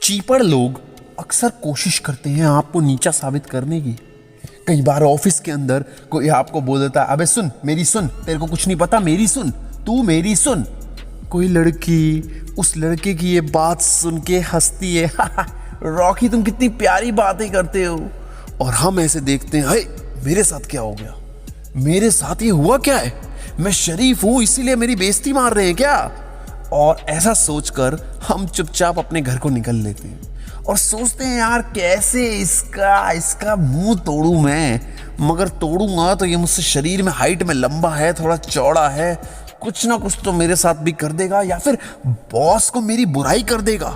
Cheaper लोग अक्सर कोशिश करते हैं आपको नीचा साबित करने की। कई बार ऑफिस के अंदर कोई आपको बोल देता है, अबे सुन मेरी सुन, तेरे को कुछ नहीं पता, मेरी सुन, तू मेरी सुन। कोई लड़की उस लड़के की ये बात सुन के हंसती है, रॉकी तुम कितनी प्यारी बातें करते हो। और हम ऐसे देखते हैं, हाय मेरे साथ क्या हो गया, मेरे साथ ये हुआ क्या है, मैं शरीफ हूं इसीलिए मेरी बेइज्जती मार रहे हैं क्या। और ऐसा सोचकर हम चुपचाप अपने घर को निकल लेते हैं और सोचते हैं यार कैसे इसका मुंह तोड़ूं मैं, मगर तोड़ूंगा तो ये मुझसे शरीर में हाइट में लंबा है, थोड़ा चौड़ा है, कुछ ना कुछ तो मेरे साथ भी कर देगा या फिर बॉस को मेरी बुराई कर देगा।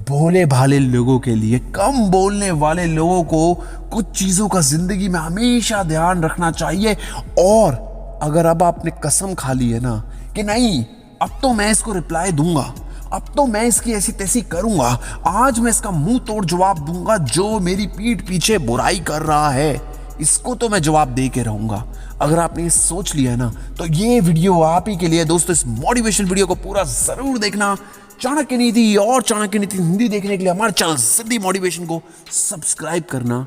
भोले भाले लोगों के लिए, कम बोलने वाले लोगों को कुछ चीजों का जिंदगी में हमेशा ध्यान रखना चाहिए। और अगर अब आपने कसम खा ली है ना कि नहीं अब तो मैं इसको रिप्लाई दूंगा, अब तो मैं इसकी ऐसी तैसी करूंगा, आज मैं इसका मुंह तोड़ जवाब दूंगा, जो मेरी पीठ पीछे बुराई कर रहा है इसको तो मैं जवाब दे के रहूंगा। अगर आपने ये सोच लिया है ना तो ये वीडियो आप ही के लिए दोस्तों। इस मोटिवेशन वीडियो को पूरा जरूर देखना। चाणक्य नीति और चाणक्य नीति हिंदी देखने के लिए हमारे चैनल सिद्धि मोटिवेशन को सब्सक्राइब करना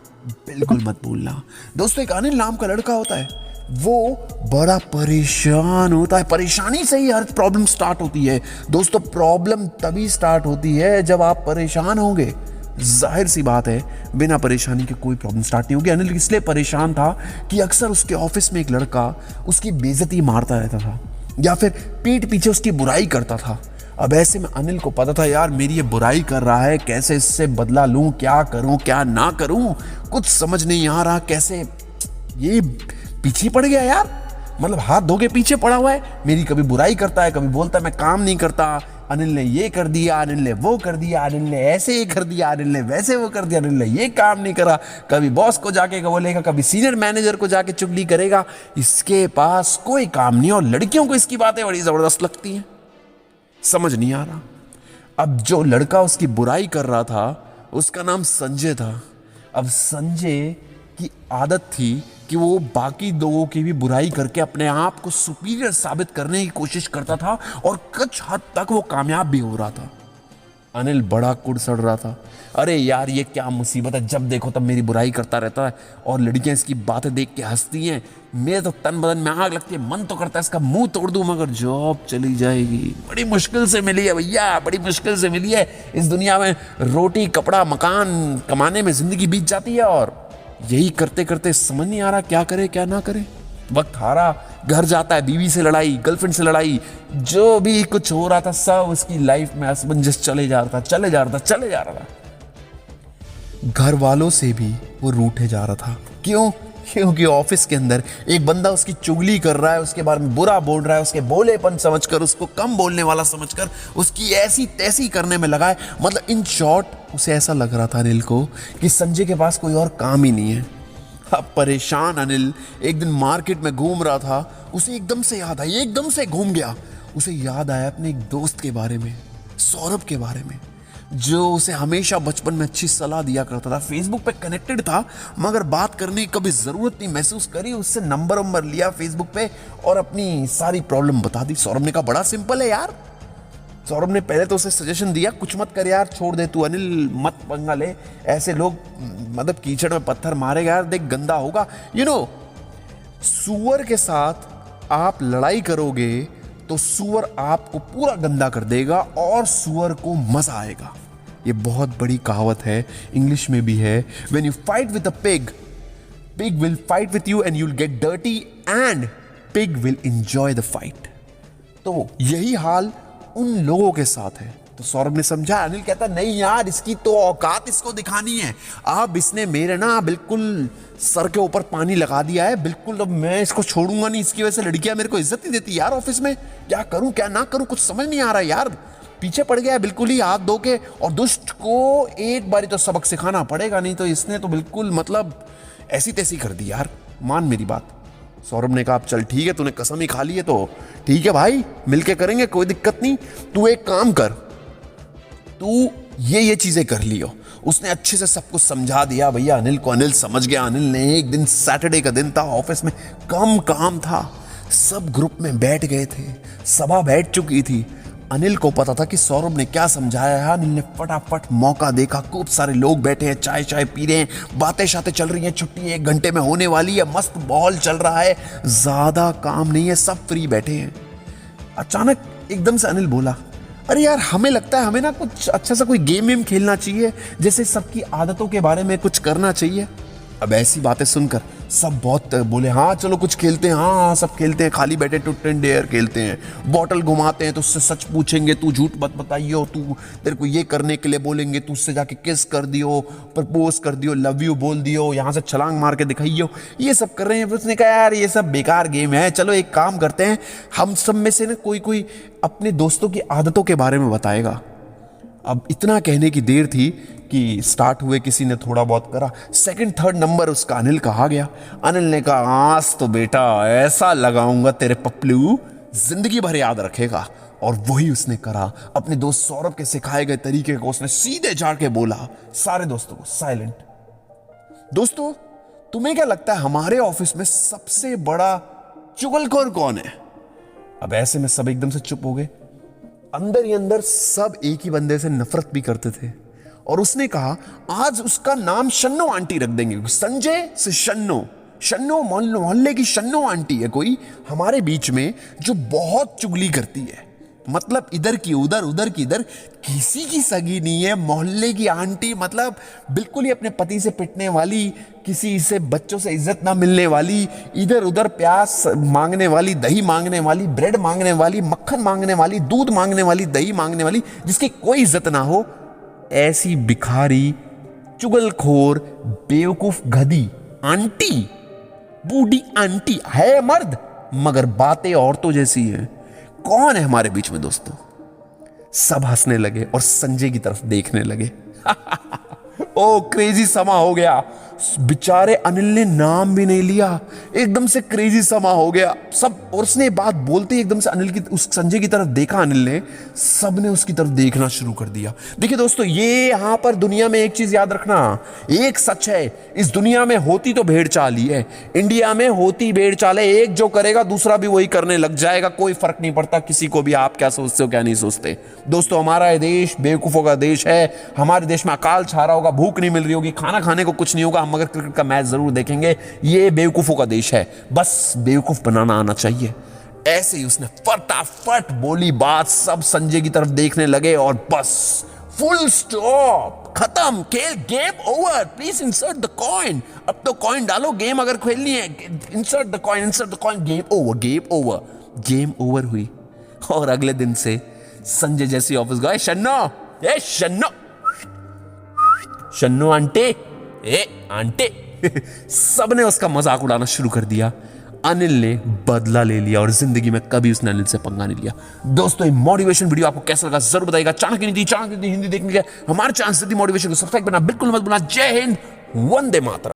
बिल्कुल मत भूलना। दोस्तों एक अनिल नाम का लड़का होता है, वो बड़ा परेशान होता है। परेशानी से ही हर प्रॉब्लम स्टार्ट होती है दोस्तों। प्रॉब्लम तभी स्टार्ट होती है जब आप परेशान होंगे। जाहिर सी बात है बिना परेशानी के कोई प्रॉब्लम स्टार्ट नहीं होगी। अनिल इसलिए परेशान था कि अक्सर उसके ऑफिस में एक लड़का उसकी बेइज्जती मारता रहता था या फिर पीठ पीछे उसकी बुराई करता था। अब ऐसे में अनिल को पता था यार मेरी ये बुराई कर रहा है, कैसे इससे बदला लूं, क्या करूं क्या ना करूं, कुछ समझ नहीं आ रहा। कैसे ये पीछे पड़ गया यार, मतलब हाथ धो के पीछे पड़ा हुआ है, मेरी कभी बुराई करता है, कभी बोलता है मैं काम नहीं करता, अनिल ने ये कर दिया, अनिल ने वो कर दिया, अनिल ने ऐसे ये कर दिया, अनिल ने वैसे वो कर दिया, अनिल ने ये काम नहीं करा। कभी बॉस को जाके बोलेगा, कभी सीनियर मैनेजर को जाके चुगली करेगा। इसके पास कोई काम नहीं और लड़कियों को इसकी बातें बड़ी जबरदस्त लगती हैं। समझ नहीं आ रहा। अब जो लड़का उसकी बुराई कर रहा था उसका नाम संजय था। अब संजय की आदत थी कि वो बाकी लोगों की भी बुराई करके अपने आप को सुपीरियर साबित करने की कोशिश करता था और कुछ हद तक वो कामयाब भी हो रहा था। अनिल बड़ा कुड़सड़ रहा था, अरे यार ये क्या मुसीबत है, जब देखो तब मेरी बुराई करता रहता है और लड़कियां इसकी बातें देख के हंसती हैं। मेरे तो तन बदन में आग लगती है, मन तो करता है इसका मुंह तोड़ दूं, मगर जॉब चली जाएगी। बड़ी मुश्किल से मिली है भैया, बड़ी मुश्किल से मिली है। इस दुनिया में रोटी कपड़ा मकान कमाने में जिंदगी बीत जाती है और यही करते करते समझ नहीं आ रहा क्या करे क्या ना करे। वक्त हारा, घर जाता है, बीवी से लड़ाई, गर्लफ्रेंड से लड़ाई, जो भी कुछ हो रहा था सब उसकी लाइफ में असमंजस चले जा रहा था। घर वालों से भी वो रूठे जा रहा था। क्यों? क्योंकि ऑफिस के अंदर एक बंदा उसकी चुगली कर रहा है, उसके बारे में बुरा बोल रहा है, उसके भोलेपन समझकर, उसको कम बोलने वाला समझकर उसकी ऐसी तैसी करने में लगा है। मतलब इन शॉर्ट उसे ऐसा लग रहा था अनिल को कि संजय के पास कोई और काम ही नहीं है। अब परेशान अनिल एक दिन मार्केट में घूम रहा था, उसे एकदम से याद आई, एकदम से घूम गया। उसे याद आया अपने एक दोस्त के बारे में, सौरभ के बारे में, जो उसे हमेशा बचपन में अच्छी सलाह दिया करता था। फेसबुक पे कनेक्टेड था मगर बात करने की कभी जरूरत नहीं महसूस करी। उससे नंबर लिया फेसबुक पे और अपनी सारी प्रॉब्लम बता दी। सौरभ ने कहा बड़ा सिंपल है यार। सौरभ ने पहले तो उसे सजेशन दिया, कुछ मत कर यार, छोड़ दे तू अनिल, मत पंगा ले, ऐसे लोग मतलब कीचड़ में पत्थर मारेगा यार, देख गंदा होगा। सुअर के साथ आप लड़ाई करोगे तो सुअर आपको पूरा गंदा कर देगा और सुअर को मजा आएगा। ये बहुत बड़ी कहावत है, इंग्लिश में भी है, when you fight with a pig, pig will fight with you and you will get dirty and pig will enjoy the fight. तो यही हाल उन लोगों के साथ है। तो सौरभ ने समझा। अनिल कहता नहीं यार इसकी तो औकात इसको दिखानी है। अब इसने मेरे ना बिल्कुल सर के ऊपर पानी लगा दिया है, बिल्कुल अब मैं इसको छोड़ूंगा नहीं। इसकी वजह से लड़कियां मेरे को इज्जत नहीं देती यार ऑफिस में, क्या करूं क्या ना करूं कुछ समझ नहीं आ रहा यार। पीछे पड़ गया है बिल्कुल ही हाथ धो के। और दुष्ट को एक बारी तो सबक सिखाना पड़ेगा, नहीं तो इसने तो बिल्कुल मतलब ऐसी तैसी कर दी यार, मान मेरी बात। सौरभ ने कहा चल ठीक है, तूने कसम ही खा ली है तो ठीक है भाई, मिलके करेंगे, कोई दिक्कत नहीं। तू एक काम कर, तू ये चीजें कर लियो। उसने अच्छे से सब कुछ समझा दिया भैया अनिल को। अनिल समझ गया। अनिल ने एक दिन सैटरडे का दिन था, ऑफिस में कम काम था, सब ग्रुप में बैठ गए थे, सभा बैठ चुकी थी। अनिल को पता था कि सौरभ ने क्या समझाया है। अनिल ने फटाफट मौका देखा, खूब सारे लोग बैठे हैं, चाय चाय पी रहे हैं, बातें शातें चल रही हैं, छुट्टी 1 घंटे में होने वाली है, मस्त माहौल चल रहा है, ज्यादा काम नहीं है, सब फ्री बैठे हैं। अचानक एकदम से अनिल बोला, अरे यार हमें लगता है हमें ना कुछ अच्छा सा कोई गेम वेम खेलना चाहिए, जैसे सबकी आदतों के बारे में कुछ करना चाहिए। अब ऐसी बातें सुनकर सब बहुत बोले, हाँ चलो कुछ खेलते हैं, हाँ हाँ सब खेलते हैं, खाली बैठे ट्रूथ एंड डेयर खेलते हैं, बॉटल घुमाते हैं तो उससे सच पूछेंगे, तू झूठ मत बताइयो, तू तेरे को ये करने के लिए बोलेंगे, तू उससे जाके किस कर दियो, प्रपोज कर दियो, लव यू बोल दियो, यहाँ से छलांग मार के दिखाइयो, ये सब कर रहे हैं। उसने कहा यार ये सब बेकार गेम है, चलो एक काम करते हैं, हम सब में से ना कोई कोई अपने दोस्तों की आदतों के बारे में बताएगा। अब इतना कहने की देर थी कि स्टार्ट हुए, किसी ने थोड़ा बहुत करा, 2nd 3rd नंबर उसका अनिल का आ गया। अनिल ने कहा, आज तो बेटा ऐसा लगाऊंगा तेरे पप्लू, जिंदगी भर याद रखेगा। और वही उसने करा। अपने दोस्त सौरभ के सिखाए गए तरीके को उसने सीधे जाके बोला सारे दोस्तों को, साइलेंट। दोस्तों तुम्हें क्या लगता है हमारे ऑफिस में सबसे बड़ा चुगलखोर कौन है? अब ऐसे में सब एकदम से चुप हो गए। अंदर ही अंदर सब एक ही बंदे से नफरत भी करते थे। और उसने कहा, आज उसका नाम शन्नो आंटी रख देंगे, संजय से शन्नो। शन्नो मोहल्ले की शन्नो आंटी है कोई हमारे बीच में जो बहुत चुगली करती है, मतलब इधर की उधर, उधर की इधर, किसी की सगी नहीं है, मोहल्ले की आंटी, मतलब बिल्कुल ही अपने पति से पिटने वाली, किसी से बच्चों से इज्जत ना मिलने वाली, इधर उधर प्यास मांगने वाली, दही मांगने वाली, ब्रेड मांगने वाली, मक्खन मांगने वाली, दूध मांगने वाली, दही मांगने वाली, जिसकी कोई इज्जत ना हो, ऐसी भिखारी, चुगलखोर, बेवकूफ गधी आंटी, बूढ़ी आंटी है मर्द, मगर बातें औरतों जैसी है। कौन है हमारे बीच में दोस्तों? सब हंसने लगे और संजय की तरफ देखने लगे। ओ क्रेजी समा हो गया। बेचारे अनिल ने नाम भी नहीं लिया, एकदम से क्रेजी समा हो गया सब। और उसने बात बोलते ही एकदम से अनिल की, उस संजय की तरफ देखा अनिल ने, सब ने उसकी तरफ देखना शुरू कर दिया। देखिए दोस्तों, ये यहां पर दुनिया में एक चीज याद रखना, एक सच है, इस दुनिया में होती तो भेड़ चाल ही है, इंडिया में होती भेड़ चाल है, एक जो करेगा दूसरा भी वही करने लग जाएगा, कोई फर्क नहीं पड़ता किसी को भी आप क्या सोचते हो क्या नहीं सोचते। दोस्तों हमारा ये देश बेवकूफों का देश है, हमारे देश में अकाल छा रहा होगा, भूख नहीं मिल रही होगी, खाना खाने को कुछ नहीं होगा, मगर क्रिकेट का मैच जरूर देखेंगे। ये बेवकूफों का देश है, बस बेवकूफ बनाना आना चाहिए। ऐसे ही उसने फटाफट बोली बात, सब संजय की तरफ देखने लगे और बस फुल स्टॉप, खत्म, खेल, game over, please insert the coin. अब तो कॉइन डालो, गेम अगर खेलनी है, insert the coin, insert the coin, game over, game over. Game over हुई और अगले दिन से संजय जैसी ऑफिस गए, शन्नो, ए शन्नो, शन्नो आंटी, ए आंटी, सबने उसका मजाक उड़ाना शुरू कर दिया। अनिल ने बदला ले लिया और जिंदगी में कभी उसने अनिल से पंगा नहीं लिया। दोस्तों ये मोटिवेशन वीडियो आपको कैसा लगा जरूर बताइएगा। चाणक्य नीति हिंदी देखने के हमारे चैनल से मोटिवेशन को सब्सक्राइब करना बिल्कुल मत भूलना। जय हिंद, वंदे मातरम।